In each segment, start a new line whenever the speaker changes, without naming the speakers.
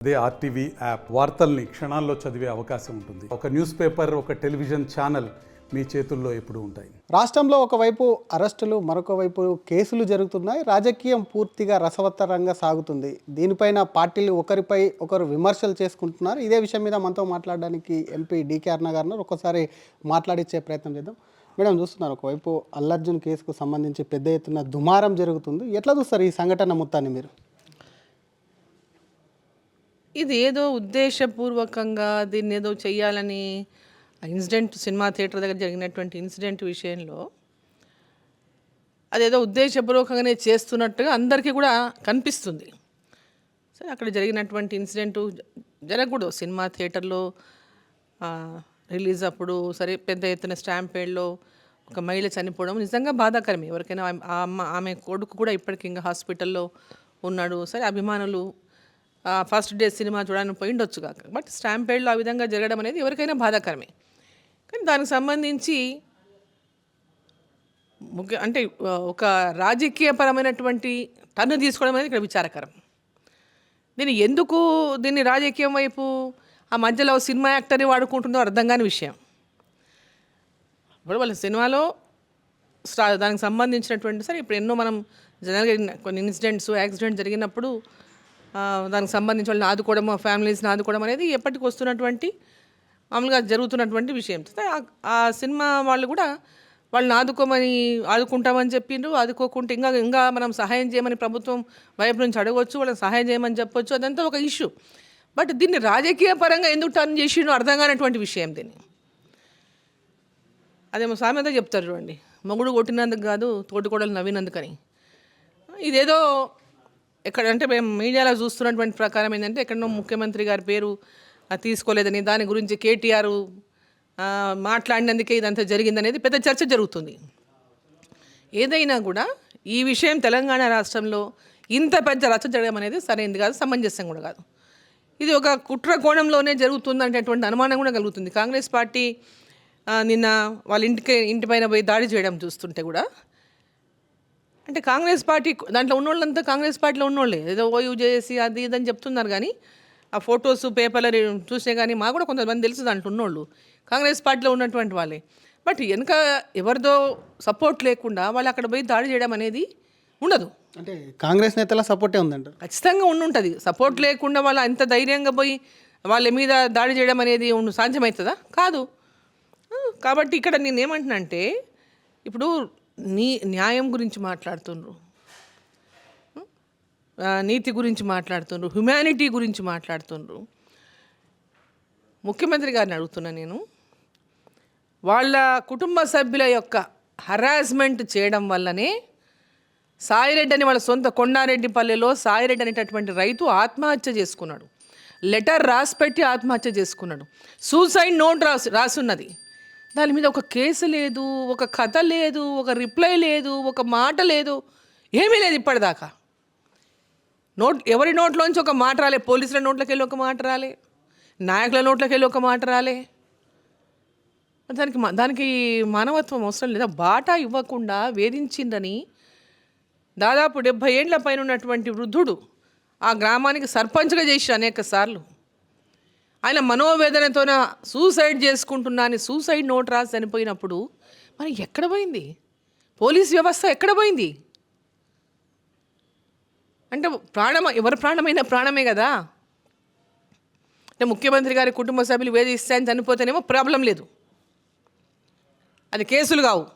అదే RTV app వార్తల్ని క్షణాల్లో చదివే అవకాశం ఉంటుంది. ఒక న్యూస్ పేపర్, ఒక టెలివిజన్ ఛానల్ మీ చేతుల్లో ఎప్పుడూ ఉంటాయి.
రాష్ట్రంలో ఒకవైపు అరెస్టులు, మరొక వైపు కేసులు జరుగుతున్నాయి. రాజకీయం పూర్తిగా రసవత్తరంగా సాగుతుంది. దీనిపైన పార్టీలు ఒకరిపై ఒకరు విమర్శలు చేసుకుంటున్నారు. ఇదే విషయం మీద మనతో మాట్లాడడానికి ఎంపీ డీకే అరుణ గారు ఒకసారి మాట్లాడించే ప్రయత్నం చేద్దాం. మేడం, చూస్తున్నారు ఒకవైపు అల్లర్జున్ కేసుకు సంబంధించి పెద్ద ఎత్తున దుమారం జరుగుతుంది. ఎట్లా చూస్తారు ఈ సంఘటన మొత్తాన్ని మీరు?
ఇది ఏదో ఉద్దేశపూర్వకంగా దీన్ని ఏదో చెయ్యాలని ఇన్సిడెంట్, సినిమా థియేటర్ దగ్గర జరిగినటువంటి ఇన్సిడెంట్ విషయంలో అదేదో ఉద్దేశపూర్వకంగానే చేస్తున్నట్టుగా అందరికీ కూడా కనిపిస్తుంది. సరే, అక్కడ జరిగినటువంటి ఇన్సిడెంటు జరగకూడదు. సినిమా థియేటర్లో రిలీజ్ అప్పుడు సరే పెద్ద ఎత్తున స్టాంపేడ్లో ఒక మహిళ చనిపోవడం నిజంగా బాధాకరమే. ఎవరికైనా ఆమె కొడుకు కూడా ఇప్పటికి ఇంకా హాస్పిటల్లో ఉన్నాడు. సరే, అభిమానులు ఫస్ట్ డే సినిమా చూడడానికి పోయిండొచ్చు కాక, బట్ స్టాంపేడ్లో ఆ విధంగా జరగడం అనేది ఎవరికైనా బాధాకరమే. కానీ దానికి సంబంధించి అంటే ఒక రాజకీయపరమైనటువంటి టర్న్ తీసుకోవడం అనేది ఇక్కడ విచారకరం. దీన్ని రాజకీయం వైపు ఆ మధ్యలో సినిమా యాక్టర్ని వాడుకుంటుందో అర్థం కాని విషయం. ఇప్పుడు వాళ్ళ సినిమాలో దానికి సంబంధించినటువంటి సరే ఇప్పుడు ఎన్నో మనం జనరల్గా కొన్ని ఇన్సిడెంట్స్, యాక్సిడెంట్ జరిగినప్పుడు దానికి సంబంధించి వాళ్ళని ఆదుకోవడం, ఫ్యామిలీస్ని ఆదుకోవడం అనేది ఎప్పటికి వస్తున్నటువంటి మామూలుగా జరుగుతున్నటువంటి విషయం. ఆ సినిమా వాళ్ళు కూడా వాళ్ళని ఆదుకుంటామని చెప్పిండ్రు. ఆదుకోకుంటే ఇంకా మనం సహాయం చేయమని ప్రభుత్వం వైపు నుంచి అడగవచ్చు, వాళ్ళని సహాయం చేయమని చెప్పొచ్చు. అదంతా ఒక ఇష్యూ. బట్ దీన్ని రాజకీయ పరంగా ఎందుకు టర్న్ చేసిండో అర్థం కానటువంటి విషయం. దీన్ని అదేమో సామెత చెప్తారు చూడండి, మొగుడు కొట్టినందుకు కాదు తోటికోడలు నవ్వినందుకని. ఇదేదో ఎక్కడంటే మేము మీడియాలో చూస్తున్నటువంటి ప్రకారం ఏంటంటే ఎక్కడో ముఖ్యమంత్రి గారి పేరు తీసుకోలేదని, దాని గురించి కేటీఆర్ మాట్లాడినందుకే ఇదంతా జరిగిందనేది పెద్ద చర్చ జరుగుతుంది. ఏదైనా కూడా ఈ విషయం తెలంగాణ రాష్ట్రంలో ఇంత పెద్ద రచ్చ జరగడం అనేది సరైనది కాదు, సమంజసం కూడా కాదు. ఇది ఒక కుట్ర కోణంలోనే జరుగుతుందనేటువంటి అనుమానం కూడా కలుగుతుంది. కాంగ్రెస్ పార్టీ నిన్న వాళ్ళ ఇంటిపైన పోయి దాడి చేయడం చూస్తుంటే కూడా అంటే కాంగ్రెస్ పార్టీ దాంట్లో ఉన్నోళ్ళంతా కాంగ్రెస్ పార్టీలో ఉన్నోళ్ళే, ఏదో ఓయూ చేసి అది ఇదని చెప్తున్నారు. కానీ ఆ ఫొటోస్ పేపర్లు చూసే కానీ మాకు కూడా కొంతమంది తెలుసు దాంట్లో ఉన్నోళ్ళు కాంగ్రెస్ పార్టీలో ఉన్నటువంటి వాళ్ళే. బట్ వెనక ఎవరిదో సపోర్ట్ లేకుండా వాళ్ళు అక్కడ పోయి దాడి చేయడం అనేది ఉండదు.
అంటే కాంగ్రెస్ నేతల సపోర్టే ఉందంట,
ఖచ్చితంగా ఉంటుంది. సపోర్ట్ లేకుండా వాళ్ళు అంత ధైర్యంగా పోయి వాళ్ళ మీద దాడి చేయడం అనేది సాధ్యమవుతుందా? కాదు. కాబట్టి ఇక్కడ నేనేమంటున్నా అంటే ఇప్పుడు న్యాయం గురించి మాట్లాడుతుండ్రు, నీతి గురించి మాట్లాడుతుండ్రు, హ్యుమానిటీ గురించి మాట్లాడుతుండ్రు. ముఖ్యమంత్రి గారిని అడుగుతున్నా నేను, వాళ్ళ కుటుంబ సభ్యుల యొక్క హరాస్మెంట్ చేయడం వల్లనే సాయిరెడ్డి అని వాళ్ళ సొంత కొండారెడ్డిపల్లెలో సాయిరెడ్డి అనేటటువంటి రైతు ఆత్మహత్య చేసుకున్నాడు. లెటర్ రాసిపెట్టి ఆత్మహత్య చేసుకున్నాడు. సూసైడ్ నోట్ రాసున్నది. దాని మీద ఒక కేసు లేదు, ఒక కథ లేదు, ఒక రిప్లై లేదు, ఒక మాట లేదు, ఏమీ లేదు ఇప్పటిదాకా. ఎవరి నోట్లోంచి ఒక మాట రాలే. పోలీసుల నోట్లోకి వెళ్ళి ఒక మాట రాలే, నాయకుల నోట్లోకి వెళ్ళి ఒక మాట రాలే. దానికి మానవత్వం అవసరం లేదా? బాటా ఇవ్వకుండా వేధించిందని దాదాపు 70 ఏళ్ల పైన ఉన్నటువంటి వృద్ధుడు ఆ గ్రామానికి సర్పంచ్గా చేసి అనేక సార్లు ఆయన మనోవేదనతోన సూసైడ్ చేసుకుంటున్నా అని సూసైడ్ నోట్ రాసి చనిపోయినప్పుడు మరి ఎక్కడ పోయింది పోలీస్ వ్యవస్థ? ఎక్కడ పోయింది? అంటే ఎవరి ప్రాణమైనా ప్రాణమే కదా. అంటే ముఖ్యమంత్రి గారి కుటుంబ సభ్యులు వేధిస్తే అని చనిపోతేనేమో ప్రాబ్లం లేదు, అది కేసులు కావు,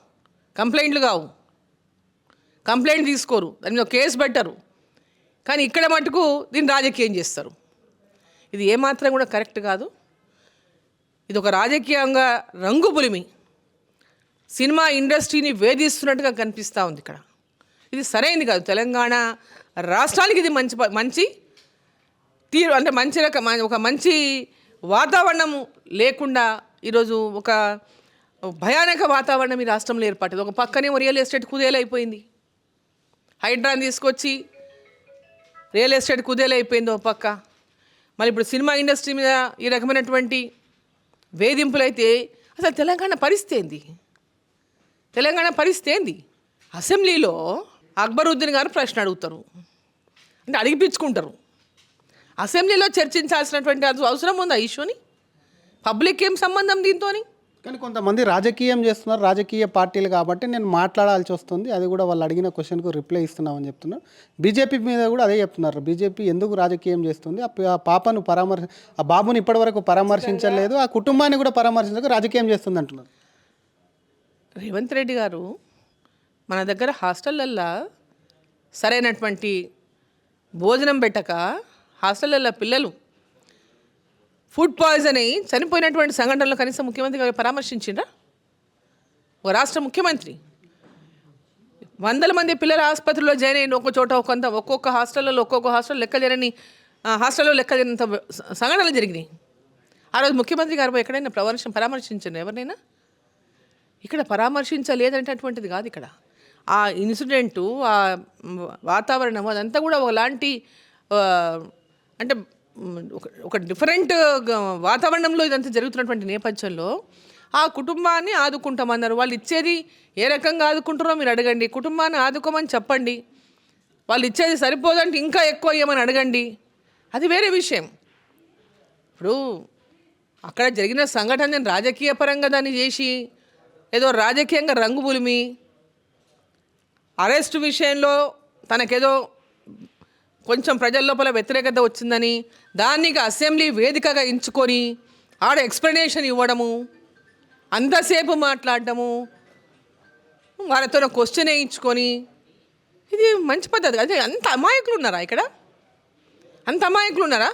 కంప్లైంట్లు కావు, కంప్లైంట్ తీసుకోరు, దాని మీద కేసు పెట్టరు. కానీ ఇక్కడ మటుకు దీన్ని రాజకీయం చేస్తారు. ఇది ఏమాత్రం కూడా కరెక్ట్ కాదు. ఇది ఒక రాజకీయంగా రంగు పులిమి సినిమా ఇండస్ట్రీని వేధిస్తున్నట్టుగా కనిపిస్తూ ఉంది ఇక్కడ. ఇది సరైనది కాదు. తెలంగాణ రాష్ట్రానికి ఇది మంచి తీరు అంటే ఒక మంచి వాతావరణం లేకుండా ఈరోజు ఒక భయానక వాతావరణం ఈ రాష్ట్రంలో ఏర్పడింది. ఒక పక్కనేమో రియల్ ఎస్టేట్ కుదేలైపోయింది, హైడ్రాని తీసుకొచ్చి రియల్ ఎస్టేట్ కుదేలైపోయింది ఒక పక్క. మళ్ళీ ఇప్పుడు సినిమా ఇండస్ట్రీ మీద ఈ రకమైనటువంటి వేధింపులు అయితే అసలు తెలంగాణ పరిస్థితి ఏంది? అసెంబ్లీలో అక్బరుద్దీన్ గారు ప్రశ్న అడుగుతారు, అంటే అడిగిపించుకుంటారు. అసెంబ్లీలో చర్చించాల్సినటువంటి అవసరం ఉందా ఇష్యూని? పబ్లిక్ ఏం సంబంధం దీంతోని?
కానీ కొంతమంది రాజకీయం చేస్తున్నారు, రాజకీయ పార్టీలు కాబట్టి నేను మాట్లాడాల్సి వస్తుంది, అది కూడా వాళ్ళు అడిగిన క్వశ్చన్కు రిప్లై ఇస్తున్నామని చెప్తున్నారు. బీజేపీ మీద కూడా అదే చెప్తున్నారు. బీజేపీ ఎందుకు రాజకీయం చేస్తుంది, ఆ పాపను ఆ బాబుని ఇప్పటివరకు పరామర్శించలేదు, ఆ కుటుంబాన్ని కూడా పరామర్శించక రాజకీయం చేస్తుంది అంటున్నారు.
రేవంత్ రెడ్డి గారు మన దగ్గర హాస్టళ్ళల్లో సరైనటువంటి భోజనం పెట్టక హాస్టళ్ళల్లో పిల్లలు ఫుడ్ పాయిజన్ అయ్యి చనిపోయినటువంటి సంఘటనలో కనీసం ముఖ్యమంత్రి గారు పరామర్శించిండ్రా? ఒక రాష్ట్ర ముఖ్యమంత్రి వందల మంది పిల్లల ఆసుపత్రిలో జాయిన్ అయిన ఒక చోట ఒక్కొక్క హాస్టల్లో లెక్కలేని హాస్టల్లో లెక్కలేనంత సంఘటనలు జరిగినాయి. ఆ రోజు ముఖ్యమంత్రి గారు ఎక్కడైనా పరామర్శించండి ఎవరినైనా? ఇక్కడ పరామర్శించలేదనేటటువంటిది కాదు. ఇక్కడ ఆ ఇన్సిడెంటు, ఆ వాతావరణం అదంతా కూడా ఒకలాంటి అంటే ఒక డిఫరెంట్ వాతావరణంలో ఇదంతా జరుగుతున్నటువంటి నేపథ్యంలో ఆ కుటుంబాన్ని ఆదుకుంటామన్నారు. వాళ్ళు ఇచ్చేది ఏ రకంగా ఆదుకుంటారో మీరు అడగండి. కుటుంబాన్ని ఆదుకోమని చెప్పండి. వాళ్ళు ఇచ్చేది సరిపోదంటే ఇంకా ఎక్కువ ఇవ్వమని అడగండి. అది వేరే విషయం. ఇప్పుడు అక్కడ జరిగిన సంఘటన రాజకీయ పరంగా దాన్ని చేసి ఏదో రాజకీయంగా రంగు పులిమి అరెస్టు విషయంలో తనకేదో కొంచెం ప్రజల లోపల వ్యతిరేకత వచ్చిందని దాన్ని అసెంబ్లీ వేదికగా ఎంచుకొని ఆడ ఎక్స్ప్లెనేషన్ ఇవ్వడము, అంతసేపు మాట్లాడటము, వాళ్ళతో క్వశ్చన్ వేయించుకొని, ఇది మంచి పద్ధతి. అదే అంత అమాయకులు ఉన్నారా ఇక్కడ? అంత అమాయకులు ఉన్నారా?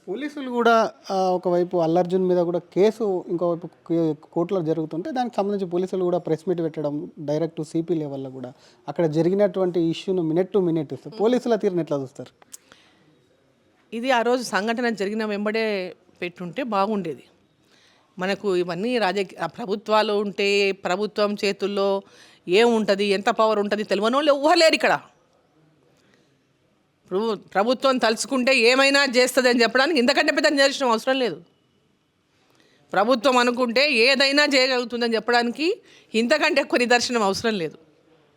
పోలీసులు కూడా ఒకవైపు అల్లర్జున్ మీద కూడా కేసు ఇంకోవైపు కోర్టులో జరుగుతుంటే దానికి సంబంధించి పోలీసులు కూడా ప్రెస్ మీట్ పెట్టడం డైరెక్ట్ సిపి లెవెల్లో కూడా అక్కడ జరిగినటువంటి ఇష్యూను మినిట్ టు మినిట్ ఇస్తారు. పోలీసుల తీరుని ఎట్లా చూస్తారు?
ఇది ఆ రోజు సంఘటన జరిగిన వెంబడే పెట్టుంటే బాగుండేది. మనకు ఇవన్నీ రాజకీయ ప్రభుత్వాలు ఉంటే ప్రభుత్వం చేతుల్లో ఏముంటుంది, ఎంత పవర్ ఉంటుంది తెలియని వాళ్ళు ఎవ్వరు లేరు ఇక్కడ. ఇప్పుడు ప్రభుత్వం తలుచుకుంటే ఏమైనా చేస్తుంది అని చెప్పడానికి ఇంతకంటే పెద్ద నిదర్శనం అవసరం లేదు. ప్రభుత్వం అనుకుంటే ఏదైనా చేయగలుగుతుందని చెప్పడానికి ఇంతకంటే ఎక్కువ నిదర్శనం అవసరం లేదు.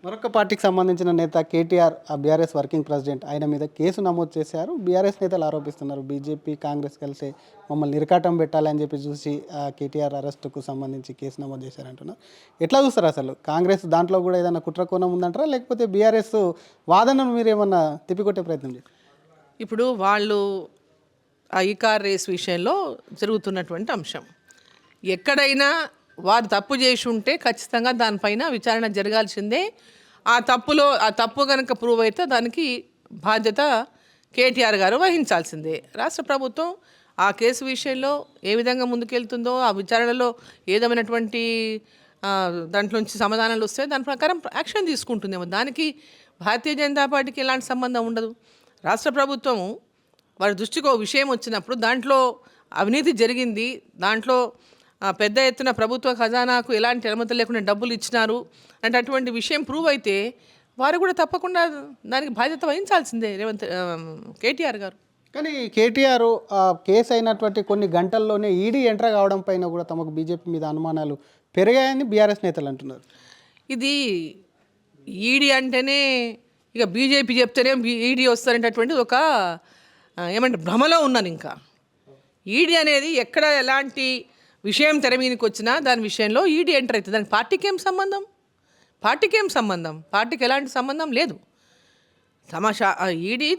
మరొక పార్టీకి సంబంధించిన నేత కేటీఆర్, ఆ బీఆర్ఎస్ వర్కింగ్ ప్రెసిడెంట్, ఆయన మీద కేసు నమోదు చేశారు. బీఆర్ఎస్ నేతలు ఆరోపిస్తున్నారు బీజేపీ కాంగ్రెస్ కలిసి మమ్మల్ని ఇరకాటం పెట్టాలని చెప్పి చూసి కేటీఆర్ అరెస్టుకు సంబంధించి కేసు నమోదు చేశారంటున్నారు. ఎట్లా చూస్తారు అసలు? కాంగ్రెస్ దాంట్లో కూడా ఏదైనా కుట్రకోణం ఉందంటారా, లేకపోతే బీఆర్ఎస్ వాదనను మీరు ఏమన్నా తిప్పికొట్టే ప్రయత్నం చేస్తారు?
ఇప్పుడు వాళ్ళు ఆ ఈ కార్ రేస్ విషయంలో జరుగుతున్నటువంటి అంశం ఎక్కడైనా వారు తప్పు చేసి ఉంటే ఖచ్చితంగా దానిపైన విచారణ జరగాల్సిందే. ఆ తప్పు కనుక ప్రూవ్ అయితే దానికి బాధ్యత కేటీఆర్ గారు వహించాల్సిందే. రాష్ట్ర ప్రభుత్వం ఆ కేసు విషయంలో ఏ విధంగా ముందుకెళ్తుందో, ఆ విచారణలో ఏదమైనటువంటి దాంట్లోంచి సమాధానాలు వస్తే దాని ప్రకారం యాక్షన్ తీసుకుంటుందేమో. దానికి భారతీయ జనతా పార్టీకి ఎలాంటి సంబంధం ఉండదు. రాష్ట్ర ప్రభుత్వం వారి దృష్టికి ఒక విషయం వచ్చినప్పుడు దాంట్లో అవినీతి జరిగింది, దాంట్లో పెద్ద ఎత్తున ప్రభుత్వ ఖజానాకు ఎలాంటి అనుమతులు లేకుండా డబ్బులు ఇచ్చినారు అంటే అటువంటి విషయం ప్రూవ్ అయితే వారు కూడా తప్పకుండా దానికి బాధ్యత వహించాల్సిందే కేటీఆర్ గారు.
కానీ కేటీఆర్ కేసు అయినటువంటి కొన్ని గంటల్లోనే ఈడీ ఎంటర్ కావడం పైన కూడా తమకు బీజేపీ మీద అనుమానాలు పెరిగాయని బీఆర్ఎస్ నేతలు అంటున్నారు.
ఇది ఈడీ అంటేనే ఇక బీజేపీ చెప్తేనే ఈడీ వస్తారనేటటువంటి ఒక ఏమంటే భ్రమలో ఉన్నాను. ఇంకా ఈడీ అనేది ఎక్కడ ఎలాంటి విషయం తెర మీదకి వచ్చినా దాని విషయంలో ఈడీ ఎంటర్ అవుతుంది. దానికి పార్టీకి ఏం సంబంధం? పార్టీకి ఎలాంటి సంబంధం లేదు. ఈడీ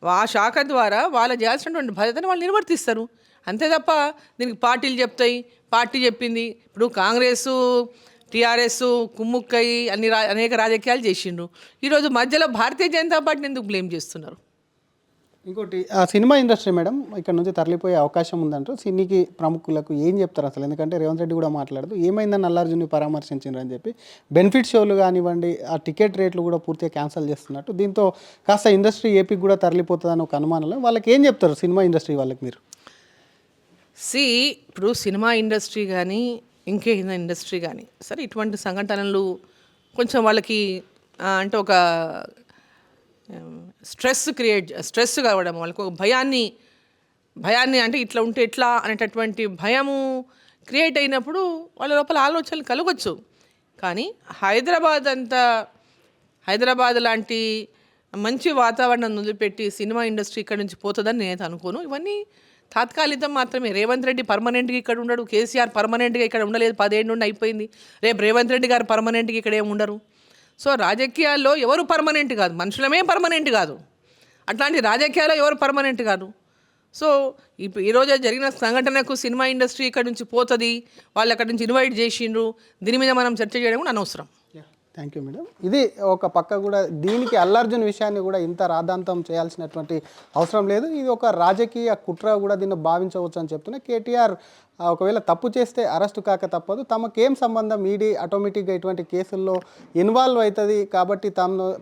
ఆ శాఖ ద్వారా వాళ్ళు చేయాల్సినటువంటి బాధ్యతను వాళ్ళు నిర్వర్తిస్తారు అంతే తప్ప దీనికి పార్టీలు చెప్తాయి, పార్టీ చెప్పింది. ఇప్పుడు కాంగ్రెసు టీఆర్ఎస్ కుమ్ముక్కై అనేక రాజకీయాలు చేసిండ్రు. ఈరోజు మధ్యలో భారతీయ జనతా పార్టీని ఎందుకు బ్లేమ్ చేస్తున్నారు?
ఇంకోటి సినిమా ఇండస్ట్రీ మేడం ఇక్కడ నుంచి తరలిపోయే అవకాశం ఉందంటూ సినీకి ప్రముఖులకు ఏం చెప్తారు అసలు? ఎందుకంటే రేవంత్ రెడ్డి కూడా మాట్లాడుతూ ఏమైందని అల్లార్జున్ని పరామర్శించారు అని చెప్పి బెనిఫిట్ షోలు కానివ్వండి, ఆ టికెట్ రేట్లు కూడా పూర్తిగా క్యాన్సిల్ చేస్తున్నట్టు, దీంతో కాస్త ఇండస్ట్రీ ఏపీకి కూడా తరలిపోతుందని ఒక అనుమానంలో వాళ్ళకి ఏం చెప్తారు సినిమా ఇండస్ట్రీ వాళ్ళకి మీరు?
ఇప్పుడు సినిమా ఇండస్ట్రీ కానీ ఇంకే ఇండస్ట్రీ కానీ సరే ఇటువంటి సంఘటనలు కొంచెం వాళ్ళకి అంటే ఒక స్ట్రెస్ కావడం, వాళ్ళకి ఒక భయాన్ని అంటే ఇట్లా ఉంటే ఎట్లా అనేటటువంటి భయము క్రియేట్ అయినప్పుడు వాళ్ళ లోపల ఆలోచనలు కలగొచ్చు. కానీ హైదరాబాద్ లాంటి మంచి వాతావరణం వదిలిపెట్టి సినిమా ఇండస్ట్రీ ఇక్కడ నుంచి పోతుందని నేనైతే అనుకోను. ఇవన్నీ తాత్కాలికం మాత్రమే. రేవంత్ రెడ్డి పర్మనెంట్గా ఇక్కడ ఉండడు, కేసీఆర్ పర్మనెంట్గా ఇక్కడ ఉండలేదు, 10 ఏళ్ళ నుండి అయిపోయింది. రేపు రేవంత్ రెడ్డి గారు పర్మనెంట్గా ఇక్కడ ఏమి ఉండరు. సో రాజకీయాల్లో ఎవరు పర్మనెంట్ కాదు, మనుషులమే పర్మనెంట్ కాదు. అట్లాంటి రాజకీయాల్లో ఎవరు పర్మనెంట్ కాదు. సో ఇప్పుడు ఈరోజు జరిగిన సంఘటనకు సినిమా ఇండస్ట్రీ ఇక్కడ నుంచి పోతుంది, వాళ్ళు అక్కడి నుంచి ఇన్వైట్ చేసిండ్రు, దీని మీద మనం చర్చ చేయడం కూడా అనవసరం.
Thank you madam. ఇది ఒక పక్క కూడా దీనికి అల్లర్జున్ విషయాన్ని కూడా ఇంత రాద్ధాంతం చేయాల్సినటువంటి అవసరం లేదు. ఇది ఒక రాజకీయ కుట్ర కూడా దీన్ని భావించవచ్చు అని చెప్తున్నా. కేటీఆర్ ఒకవేళ తప్పు చేస్తే అరెస్టు కాక తప్పదు, తమకేం సంబంధం, ఈడీ ఆటోమేటిక్గా ఇటువంటి కేసుల్లో ఇన్వాల్వ్ అవుతుంది కాబట్టి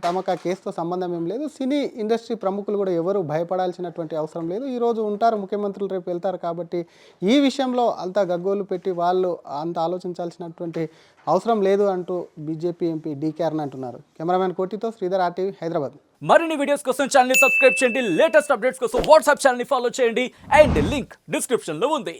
తమకు ఆ కేసుతో సంబంధం ఏం లేదు. సినీ ఇండస్ట్రీ ప్రముఖులు కూడా ఎవరు భయపడాల్సినటువంటి అవసరం లేదు. ఈరోజు ఉంటారు ముఖ్యమంత్రులు, రేపు వెళ్తారు కాబట్టి ఈ విషయంలో అంత గగ్గోలు పెట్టి వాళ్ళు అంత ఆలోచించాల్సినటువంటి అవసరం లేదు అంటూ బీజేపీ ఎంపీ డీకే అరుణ అంటున్నారు. కెమెరామెన్ కోటితో శ్రీధర్, RTV, హైదరాబాద్.
మరిన్ని వీడియోస్ కోసం ఛానల్ ని సబ్స్క్రైబ్ చేయండి, లేటెస్ట్ అప్డేట్స్ కోసం వాట్సాప్ ఛానల్ ని ఫాలో చేయండి అండ్ లింక్ డిస్క్రిప్షన్ లో ఉంది.